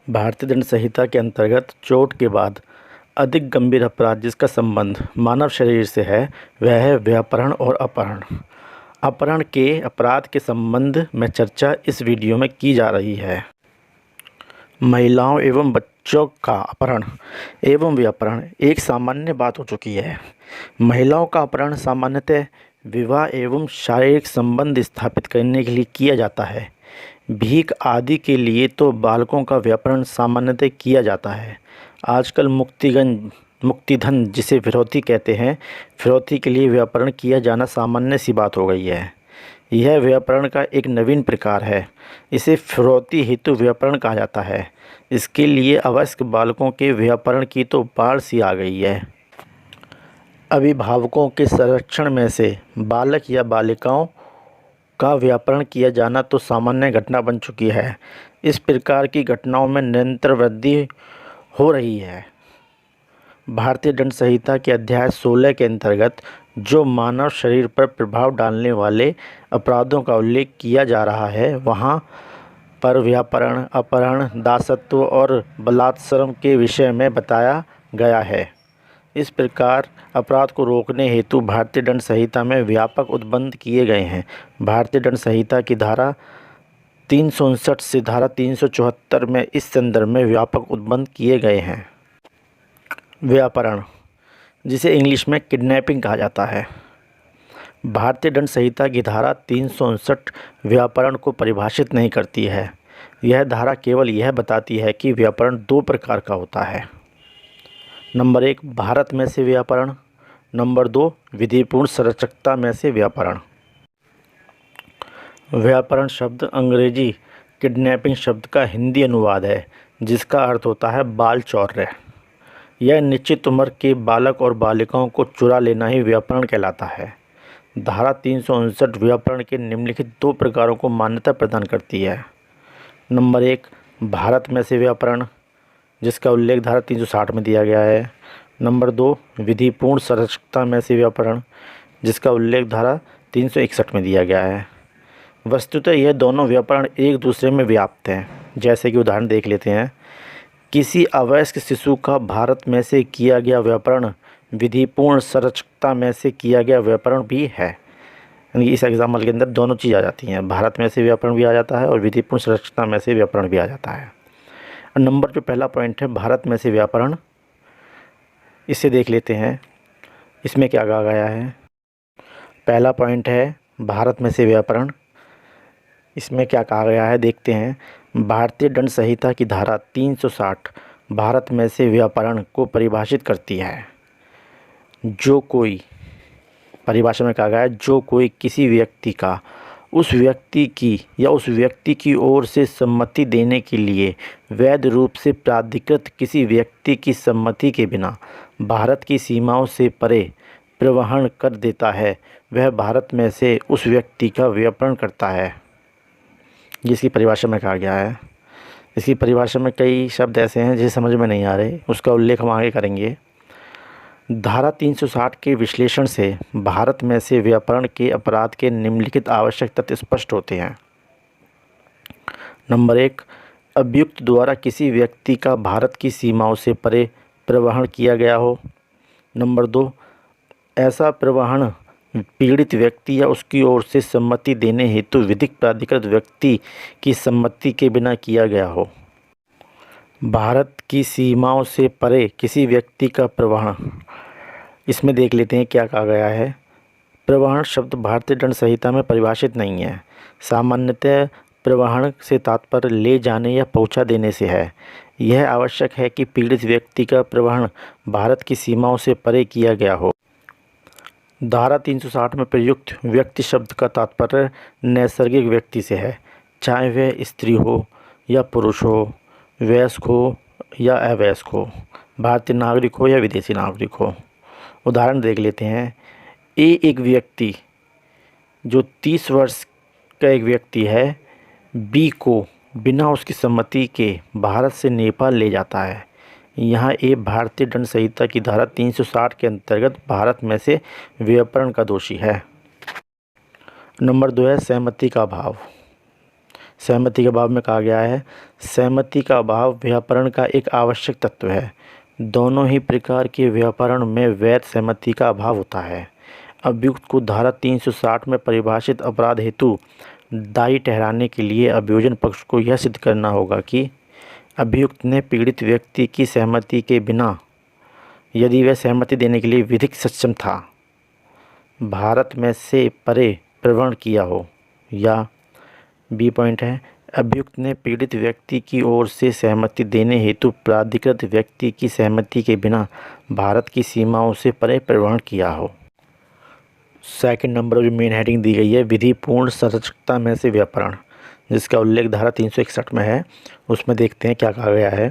भारतीय दंड संहिता के अंतर्गत चोट के बाद अधिक गंभीर अपराध जिसका संबंध मानव शरीर से है वह है व्यापहरण और अपहरण। अपहरण के अपराध के संबंध में चर्चा इस वीडियो में की जा रही है। महिलाओं एवं बच्चों का अपहरण एवं व्यापहरण एक सामान्य बात हो चुकी है। महिलाओं का अपहरण सामान्यतः विवाह एवं शारीरिक संबंध स्थापित करने के लिए किया जाता है। भीख आदि के लिए तो बालकों का व्यापहरण सामान्यतः किया जाता है। आजकल मुक्तिधन जिसे फिरौती कहते हैं, फिरौती के लिए व्यापहरण किया जाना सामान्य सी बात हो गई है। यह व्यापहरण का एक नवीन प्रकार है। इसे फिरौती हेतु व्यापहरण कहा जाता है। इसके लिए अवयस्क बालकों के व्यापहरण की तो बाढ़ सी आ गई है। अभिभावकों के संरक्षण में से बालक या बालिकाओं का व्यापहरण किया जाना तो सामान्य घटना बन चुकी है। इस प्रकार की घटनाओं में निरंतर वृद्धि हो रही है। भारतीय दंड संहिता के अध्याय 16 के अंतर्गत जो मानव शरीर पर प्रभाव डालने वाले अपराधों का उल्लेख किया जा रहा है, वहाँ पर व्यापहरण, अपहरण, दासत्व और बलात्संग के विषय में बताया गया है। इस प्रकार अपराध को रोकने हेतु भारतीय दंड संहिता में व्यापक उद्बंध किए गए हैं। भारतीय दंड संहिता की धारा 359 से धारा 374 में इस संदर्भ में व्यापक उद्बंध किए गए हैं। व्यापहरण, जिसे इंग्लिश में किडनैपिंग कहा जाता है। भारतीय दंड संहिता की धारा 359 व्यापहरण को परिभाषित नहीं करती है। यह धारा केवल यह बताती है कि व्यापहरण दो प्रकार का होता है। नंबर 1, भारत में से व्यापहरण। नंबर 2, विधिपूर्ण संरक्षकता में से व्यापहरण। व्यापहरण शब्द अंग्रेजी किडनैपिंग शब्द का हिंदी अनुवाद है, जिसका अर्थ होता है बाल चौर्य। यह निश्चित उम्र के बालक और बालिकाओं को चुरा लेना ही व्यापहरण कहलाता है। धारा 359 व्यापहरण के निम्नलिखित दो प्रकारों को मान्यता प्रदान करती है। नंबर 1, भारत में से व्यापहरण, जिसका उल्लेख धारा 360 में दिया गया है। नंबर 2, विधिपूर्ण संरक्षकता में से व्यापहरण, जिसका उल्लेख धारा 361 में दिया गया है। वस्तुतः यह दोनों व्यापहरण एक दूसरे में व्याप्त हैं। जैसे कि उदाहरण देख लेते हैं। किसी अवयस्क शिशु का भारत में से किया गया व्यापहरण विधिपूर्ण संरक्षकता में से किया गया व्यापहरण भी है। यानी इस एग्जाम्पल के अंदर दोनों चीज़ आ जाती हैं। भारत में से व्यापहरण भी आ जाता है और विधिपूर्ण संरक्षकता में से व्यापहरण भी आ जाता है। नंबर जो पहला पॉइंट है भारत में से व्यापहरण, इसे देख लेते हैं। इसमें क्या कहा गया है। पहला पॉइंट है भारत में से व्यापहरण। इसमें क्या कहा गया है देखते हैं। भारतीय दंड संहिता की धारा 360 भारत में से व्यापहरण को परिभाषित करती है। जो कोई, परिभाषा में कहा गया है, जो कोई किसी व्यक्ति का उस व्यक्ति की या उस व्यक्ति की ओर से सम्मति देने के लिए वैध रूप से प्राधिकृत किसी व्यक्ति की सम्मति के बिना भारत की सीमाओं से परे प्रवहन कर देता है, वह भारत में से उस व्यक्ति का व्यापहरण करता है। जिसकी परिभाषा में कहा गया है। इसकी परिभाषा में कई शब्द ऐसे हैं जिसे समझ में नहीं आ रहे, उसका उल्लेख हम आगे करेंगे। धारा 360 के विश्लेषण से भारत में से व्यापहरण के अपराध के निम्नलिखित आवश्यक तथ्य स्पष्ट होते हैं। नंबर 1, अभियुक्त द्वारा किसी व्यक्ति का भारत की सीमाओं से परे प्रवहन किया गया हो। नंबर 2, ऐसा प्रवहन पीड़ित व्यक्ति या उसकी ओर से सम्मति देने हेतु विधिक प्राधिकृत व्यक्ति की सम्मति के बिना किया गया हो। भारत की सीमाओं से परे किसी व्यक्ति का प्रवहन, इसमें देख लेते हैं क्या कहा गया है। प्रवहन शब्द भारतीय दंड संहिता में परिभाषित नहीं है। सामान्यतः प्रवहन से तात्पर्य ले जाने या पहुंचा देने से है। यह आवश्यक है कि पीड़ित व्यक्ति का प्रवहन भारत की सीमाओं से परे किया गया हो। धारा 360 में प्रयुक्त व्यक्ति शब्द का तात्पर्य नैसर्गिक व्यक्ति से है, चाहे वह स्त्री हो या पुरुष हो, वयस्क हो या अवयस्क हो, भारतीय नागरिक हो या विदेशी नागरिक हो। उदाहरण देख लेते हैं। एक व्यक्ति जो 30 वर्ष का एक व्यक्ति है, बी को बिना उसकी सम्मति के भारत से नेपाल ले जाता है। यहाँ भारतीय दंड संहिता की धारा 360 के अंतर्गत भारत में से व्यापहरण का दोषी है। नंबर 2 है सहमति का अभाव। सहमति के अभाव में कहा गया है, सहमति का अभाव व्यापरण का एक आवश्यक तत्व है। दोनों ही प्रकार के व्यापरण में वैध सहमति का अभाव होता है। अभियुक्त को धारा 360 में परिभाषित अपराध हेतु दायी ठहराने के लिए अभियोजन पक्ष को यह सिद्ध करना होगा कि अभियुक्त ने पीड़ित व्यक्ति की सहमति के बिना, यदि वह सहमति देने के लिए विधिक सक्षम था, भारत में से परे प्रवरण किया हो, या बी पॉइंट है, अभियुक्त ने पीड़ित व्यक्ति की ओर से सहमति देने हेतु प्राधिकृत व्यक्ति की सहमति के बिना भारत की सीमाओं से परे प्रवरण किया हो। सेकंड नंबर जो मेन हेडिंग दी गई है, विधिपूर्ण संरक्षकता में से व्यापरण, जिसका उल्लेख धारा 361 में है। उसमें देखते हैं क्या कहा गया है।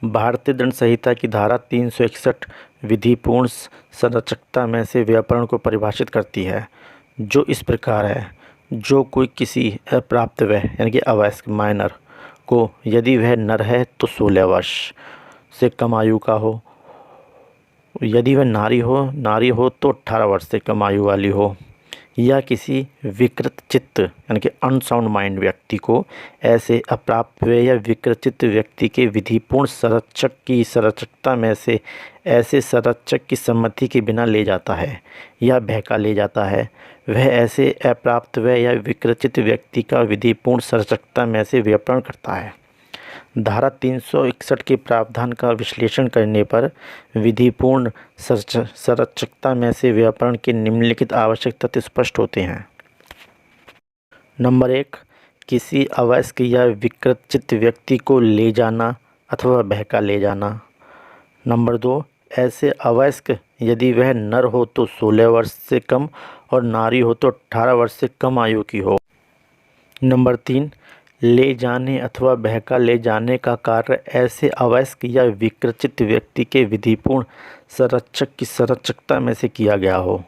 भारतीय दंड संहिता की धारा 361 विधिपूर्ण संरक्षकता में से व्यापरण को परिभाषित करती है, जो इस प्रकार है। जो कोई किसी अप्राप्त वय यानी कि अवयस्क माइनर को, यदि वह नर है तो 16 वर्ष से कम आयु का हो, यदि वह नारी हो तो 18 वर्ष से कम आयु वाली हो, या किसी विकृत चित्त यानी कि अनसाउंड माइंड व्यक्ति को ऐसे अप्राप्त वय या विकृत चित्त व्यक्ति के विधिपूर्ण संरक्षक की संरक्षकता में से ऐसे संरक्षक की सम्मति के बिना ले जाता है या बहका ले जाता है, वह ऐसे अप्राप्त वय या विकृत चित्त व्यक्ति का विधिपूर्ण संरक्षकता में से व्यापरण करता है। धारा 361 के प्रावधान का विश्लेषण करने पर विधिपूर्ण संरक्षकता में से व्यापरण के निम्नलिखित आवश्यक तथ्य स्पष्ट होते हैं। नंबर 1, किसी अवयस्क या विकृत चित्त व्यक्ति को ले जाना अथवा बहका ले जाना। नंबर 2, ऐसे अवयस्क यदि वह नर हो तो 16 वर्ष से कम और नारी हो तो 18 वर्ष से कम आयु की हो। नंबर 3, ले जाने अथवा बहका ले जाने का कार्य ऐसे अवयस्क या विकृत व्यक्ति के विधिपूर्ण संरक्षक की संरक्षकता में से किया गया हो।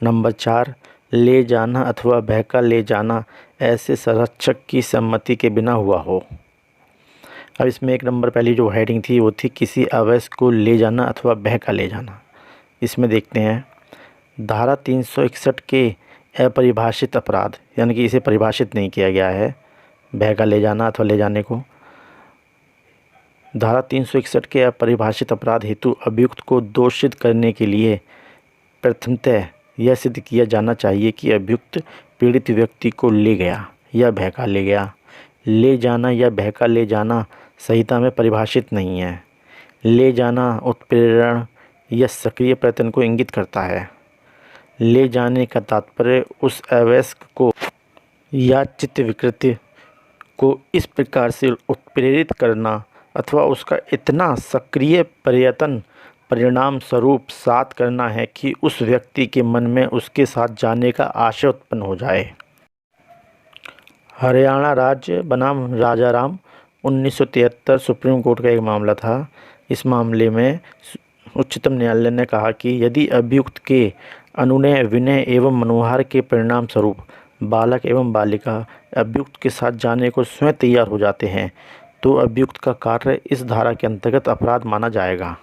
नंबर 4, ले जाना अथवा बहका ले जाना ऐसे संरक्षक की सम्मति के बिना हुआ हो। अब इसमें एक नंबर पहली जो हेडिंग थी वो थी किसी अवयस्क को ले जाना अथवा बहका ले जाना। इसमें देखते हैं धारा 361 के अपरिभाषित अपराध, यानी कि इसे परिभाषित नहीं किया गया है बहका ले जाना अथवा ले जाने को। धारा 361 के अपरिभाषित अपराध हेतु अभियुक्त को दोषित करने के लिए प्रथमतः यह सिद्ध किया जाना चाहिए कि अभियुक्त पीड़ित व्यक्ति को ले गया या बहका ले गया। ले जाना या बहका ले जाना संहिता में परिभाषित नहीं है। ले जाना उत्प्रेरण या सक्रिय प्रयत्न को इंगित करता है। ले जाने का तात्पर्य उस अवयस्क को या चित्त विकृति को इस प्रकार से उत्प्रेरित करना अथवा उसका इतना सक्रिय प्रयत्न परिणाम स्वरूप साथ करना है कि उस व्यक्ति के मन में उसके साथ जाने का आशय उत्पन्न हो जाए। हरियाणा राज्य बनाम राजाराम 1973 सुप्रीम कोर्ट का एक मामला था। इस मामले में उच्चतम न्यायालय ने कहा कि यदि अभियुक्त के अनुनय विनय एवं मनोहार के परिणाम स्वरूप बालक एवं बालिका अभियुक्त के साथ जाने को स्वयं तैयार हो जाते हैं तो अभियुक्त का कार्य इस धारा के अंतर्गत अपराध माना जाएगा।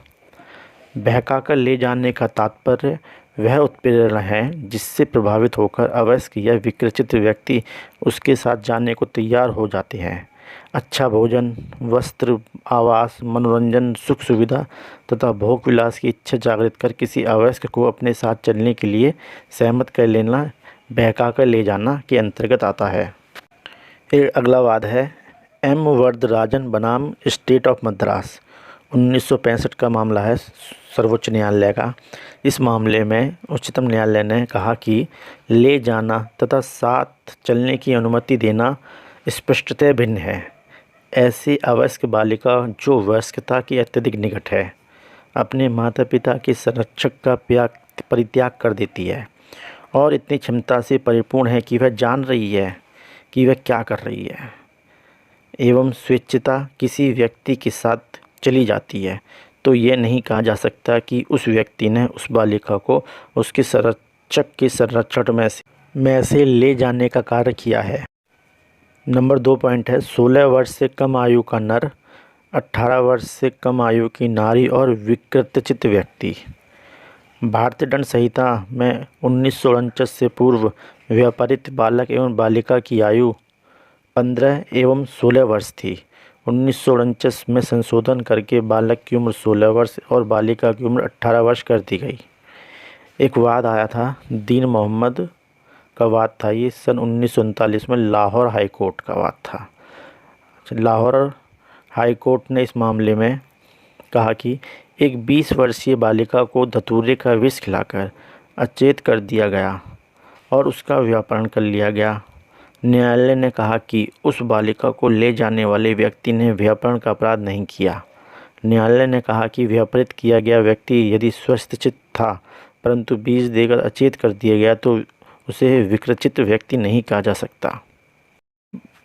बहकाकर ले जाने का तात्पर्य वह उत्प्रेरण है जिससे प्रभावित होकर अवयस्क या विकृत व्यक्ति उसके साथ जाने को तैयार हो जाते हैं। अच्छा भोजन, वस्त्र, आवास, मनोरंजन, सुख सुविधा तथा भोग विलास की इच्छा जागृत कर किसी अवयस्क को अपने साथ चलने के लिए सहमत कर लेना बहकाकर ले जाना के अंतर्गत आता है। एक अगला वाद है एम वरदराजन बनाम स्टेट ऑफ मद्रास 1965 का मामला है सर्वोच्च न्यायालय का। इस मामले में उच्चतम न्यायालय ने कहा कि ले जाना तथा साथ चलने की अनुमति देना स्पष्टतः भिन्न है। ऐसी अवयस्क बालिका जो वयस्कता की अत्यधिक निकट है अपने माता पिता के संरक्षक का परित्याग कर देती है और इतनी क्षमता से परिपूर्ण है कि वह जान रही है कि वह क्या कर रही है एवं स्वेच्छता किसी व्यक्ति के साथ चली जाती है, तो ये नहीं कहा जा सकता कि उस व्यक्ति ने उस बालिका को उसके संरक्षक के संरक्षण में से ले जाने का कार्य किया है। नंबर 2 पॉइंट है 16 वर्ष से कम आयु का नर, 18 वर्ष से कम आयु की नारी और विकृतचित्त व्यक्ति। भारतीय दंड संहिता में 1949 से पूर्व व्यापारित बालक एवं बालिका की आयु 15 एवं 16 वर्ष थी। 1949 में संशोधन करके बालक की उम्र 16 वर्ष और बालिका की उम्र 18 वर्ष कर दी गई। एक वाद आया था, दीन मोहम्मद का वाद था। ये सन 1939 में लाहौर हाई कोर्ट का वाद था। लाहौर हाई कोर्ट ने इस मामले में कहा कि एक 20 वर्षीय बालिका को धतूरे का विष खिलाकर अचेत कर दिया गया और उसका व्यापरण कर लिया गया। न्यायालय ने कहा कि उस बालिका को ले जाने वाले व्यक्ति ने व्यापरण का अपराध नहीं किया। न्यायालय ने कहा कि व्यापरित किया गया व्यक्ति यदि स्वस्थचित्त था परंतु विष देकर अचेत कर दिया गया तो उसे विकृचित व्यक्ति नहीं कहा जा सकता।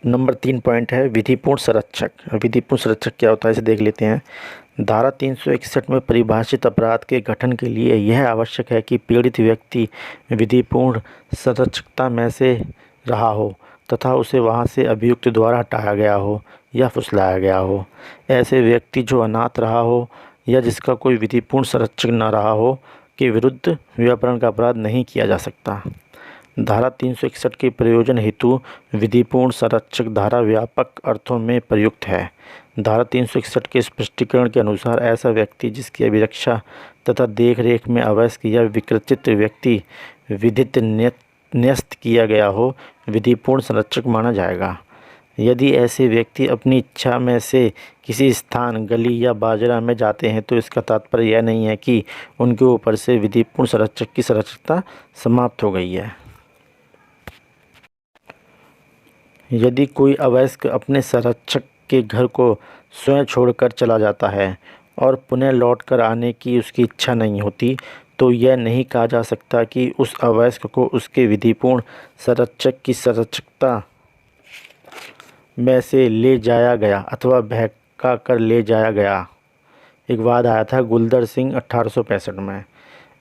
नंबर 3 पॉइंट है विधिपूर्ण संरक्षक। विधिपूर्ण संरक्षक क्या होता है इसे देख लेते हैं। धारा 361 में परिभाषित अपराध के गठन के लिए यह आवश्यक है कि पीड़ित व्यक्ति विधिपूर्ण संरक्षकता में से रहा हो तथा उसे वहां से अभियुक्त द्वारा हटाया गया हो या फुसलाया गया हो। ऐसे व्यक्ति जो अनाथ रहा हो या जिसका कोई विधिपूर्ण संरक्षक न रहा हो के विरुद्ध व्यापरण का अपराध नहीं किया जा सकता। धारा 361 के प्रयोजन हेतु विधिपूर्ण संरक्षक धारा व्यापक अर्थों में प्रयुक्त है। धारा 361 के स्पष्टीकरण के अनुसार ऐसा व्यक्ति जिसकी अभिरक्षा तथा देखरेख में अवयस्क या विकृचित व्यक्ति विधित न्यस्त किया गया हो विधिपूर्ण संरक्षक माना जाएगा। यदि ऐसे व्यक्ति अपनी इच्छा में से किसी स्थान, गली या बाजरा में जाते हैं तो इसका तात्पर्य यह नहीं है कि उनके ऊपर से विधिपूर्ण संरक्षक की संरक्षकता समाप्त हो गई है। यदि कोई अवयस्क अपने संरक्षक के घर को स्वयं छोड़कर चला जाता है और पुनः लौटकर आने की उसकी इच्छा नहीं होती तो यह नहीं कहा जा सकता कि उस अवयस्क को उसके विधिपूर्ण संरक्षक की संरक्षकता में से ले जाया गया अथवा बहका कर ले जाया गया। एक वाद आया था गुलदर सिंह 1865 में।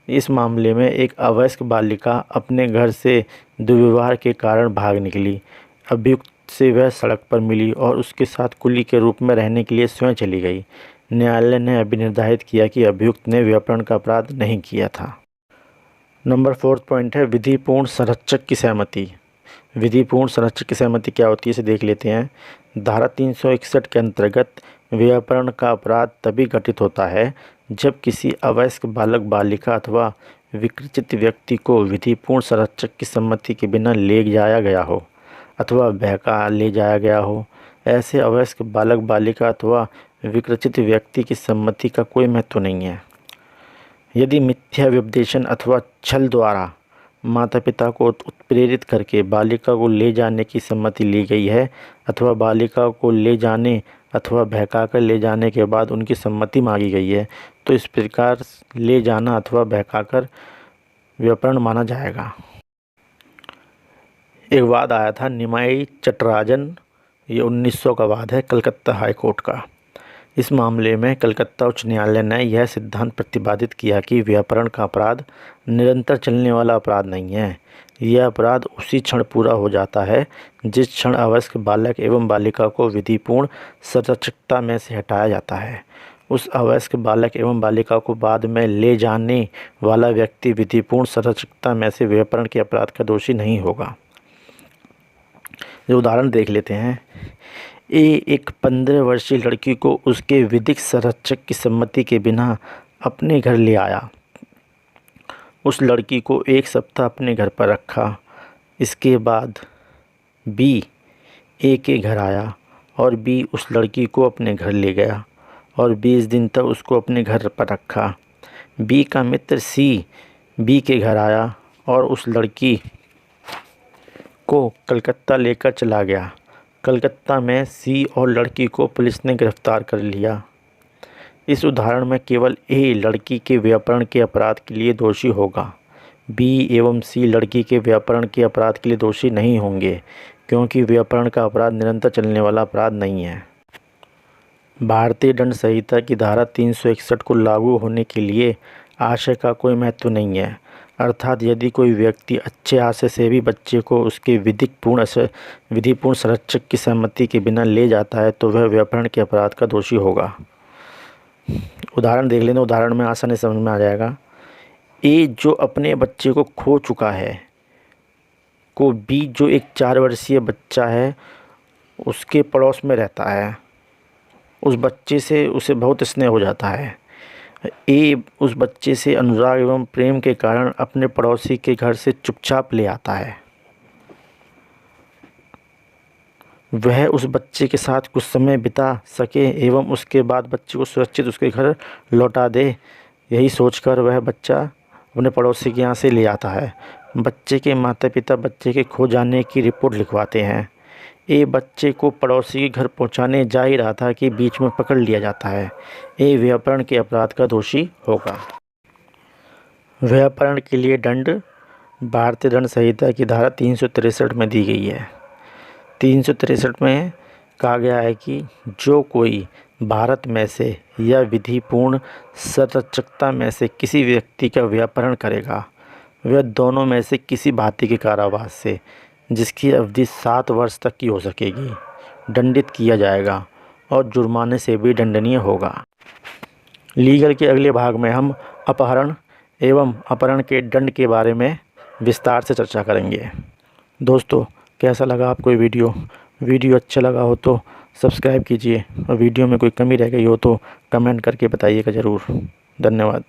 इस मामले में एक अवयस्क बालिका अपने घर से दुर्व्यवहार के कारण भाग निकली। अभियुक्त से वह सड़क पर मिली और उसके साथ कुली के रूप में रहने के लिए स्वयं चली गई। न्यायालय ने अभिनिर्धारित किया कि अभियुक्त ने व्यापरण का अपराध नहीं किया था। नंबर 4 पॉइंट है विधिपूर्ण संरक्षक की सहमति। विधिपूर्ण संरक्षक की सहमति क्या होती है इसे देख लेते हैं। धारा 361 के अंतर्गत व्यापरण का अपराध तभी घटित होता है जब किसी अवयस्क बालक, बालिका अथवा विकृचित व्यक्ति को विधिपूर्ण संरक्षक की सम्मति के बिना ले जाया गया हो अथवा बहका ले जाया गया हो। ऐसे अवयस्क बालक, बालिका अथवा विकृचित व्यक्ति की सम्मति का कोई महत्व नहीं है। यदि मिथ्या व्यपदेशन अथवा छल द्वारा माता पिता को उत्प्रेरित करके बालिका को ले जाने की सम्मति ली गई है अथवा बालिका को ले जाने अथवा बहकाकर ले जाने के बाद उनकी सम्मति मांगी गई है तो इस प्रकार ले जाना अथवा बहकाकर व्यापरण माना जाएगा। एक वाद आया था निमाई चटराजन, ये 1900 का वाद है, कलकत्ता हाई कोर्ट का। इस मामले में कलकत्ता उच्च न्यायालय ने यह सिद्धांत प्रतिपादित किया कि व्यापरण का अपराध निरंतर चलने वाला अपराध नहीं है। यह अपराध उसी क्षण पूरा हो जाता है जिस क्षण अवयस्क बालक एवं बालिका को विधिपूर्ण संरक्षकता में से हटाया जाता है। उस अवयस्क बालक एवं बालिका को बाद में ले जाने वाला व्यक्ति विधिपूर्ण संरक्षकता में से व्यापरण के अपराध का दोषी नहीं होगा। जो उदाहरण देख लेते हैं। एक 15 वर्षीय लड़की को उसके विधिक संरक्षक की सम्मति के बिना अपने घर ले आया। उस लड़की को 1 सप्ताह अपने घर पर रखा। इसके बाद बी ए के घर आया और बी उस लड़की को अपने घर ले गया और 20 दिन तक उसको अपने घर पर रखा। बी का मित्र सी बी के घर आया और उस लड़की को कलकत्ता लेकर चला गया। कलकत्ता में सी और लड़की को पुलिस ने गिरफ्तार कर लिया। इस उदाहरण में केवल ए लड़की के व्यापरण के अपराध के लिए दोषी होगा। बी एवं सी लड़की के व्यापरण के अपराध के लिए दोषी नहीं होंगे क्योंकि व्यापरण का अपराध निरंतर चलने वाला अपराध नहीं है। भारतीय दंड संहिता की धारा 361 को लागू होने के लिए आशय का कोई महत्व नहीं है। अर्थात यदि कोई व्यक्ति अच्छे आशय से भी बच्चे को उसके विधिपूर्ण संरक्षक की सहमति के बिना ले जाता है तो वह व्यापरण के अपराध का दोषी होगा। उदाहरण देख लेना, उदाहरण में आसानी समझ में आ जाएगा। ए जो अपने बच्चे को खो चुका है को बी जो एक 4 वर्षीय बच्चा है उसके पड़ोस में रहता है, उस बच्चे से उसे बहुत स्नेह हो जाता है। ए उस बच्चे से अनुराग एवं प्रेम के कारण अपने पड़ोसी के घर से चुपचाप ले आता है। वह उस बच्चे के साथ कुछ समय बिता सके एवं उसके बाद बच्चे को सुरक्षित उसके घर लौटा दे, यही सोचकर वह बच्चा अपने पड़ोसी के यहाँ से ले आता है। बच्चे के माता पिता बच्चे के खो जाने की रिपोर्ट लिखवाते हैं। ए बच्चे को पड़ोसी के घर पहुंचाने जा ही रहा था कि बीच में पकड़ लिया जाता है। ए व्यापरण के अपराध का दोषी होगा। व्यापरण के लिए दंड भारतीय दंड संहिता की धारा 363 में दी गई है। 363 में कहा गया है कि जो कोई भारत में से या विधिपूर्ण संरक्षकता में से किसी व्यक्ति का व्यापरण करेगा, वह दोनों में से किसी भांति के कारावास से, जिसकी अवधि 7 वर्ष तक की हो सकेगी, दंडित किया जाएगा और जुर्माने से भी दंडनीय होगा। लीगल के अगले भाग में हम अपहरण एवं अपहरण के दंड के बारे में विस्तार से चर्चा करेंगे। दोस्तों, कैसा लगा आपको ये वीडियो अच्छा लगा हो तो सब्सक्राइब कीजिए और वीडियो में कोई कमी रह गई हो तो कमेंट करके बताइएगा ज़रूर। धन्यवाद।